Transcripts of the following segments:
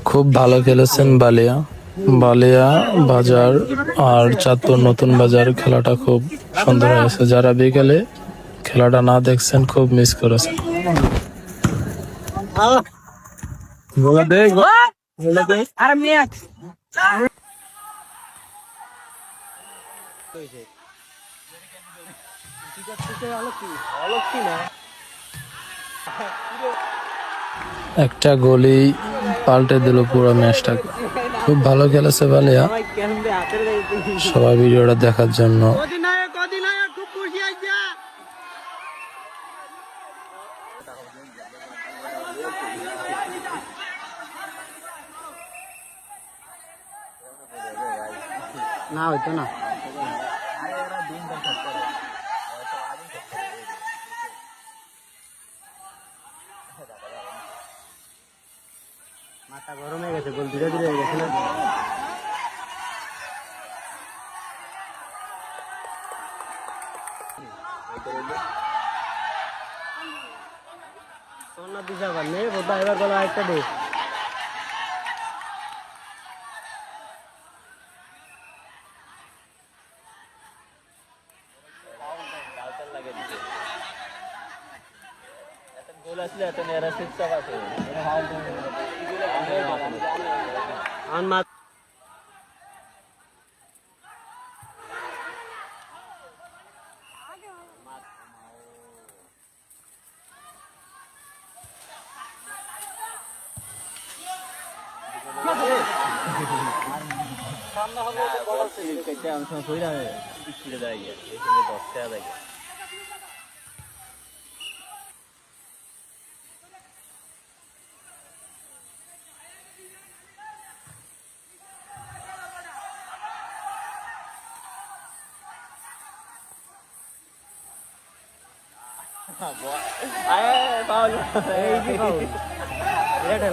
খুব ভালো খেলেছেন বালিয়া। বালিয়া বাজার আর চাঁদপুর নতুন বাজার খেলাটা খুব সুন্দর হয়েছে। যারা বিকেলে খেলাটা না দেখছেন খুব মিস করেছেন। একটা গোলি পাল্টে দিল পুরো ম্যাচটাকে। খুব ভালো খেলেছে বালিয়া। সবাই ভিডিওটা দেখার জন্য না হইতো না। মাথা গরম হয়ে গেছে, গোল ধীরে ধীরে হয়ে গেছে না। সোনা দিশা বান নেই বোধ এবার গলা একটা দে।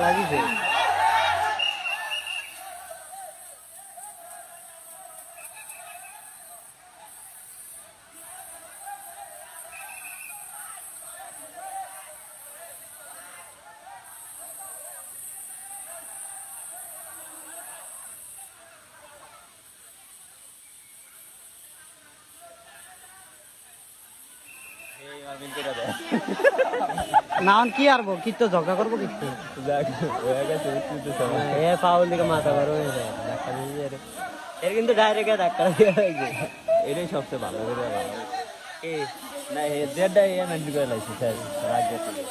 লাগিছে না কি আরবো কি তো ঝগড়া করবো কিছু পাউল দিকে মাথা গরম হয়ে যায় ধাক্কা দিয়ে এর কিন্তু ডাইরেক্ট ধাক্কা দিয়ে এটাই সবচেয়ে ভালো না,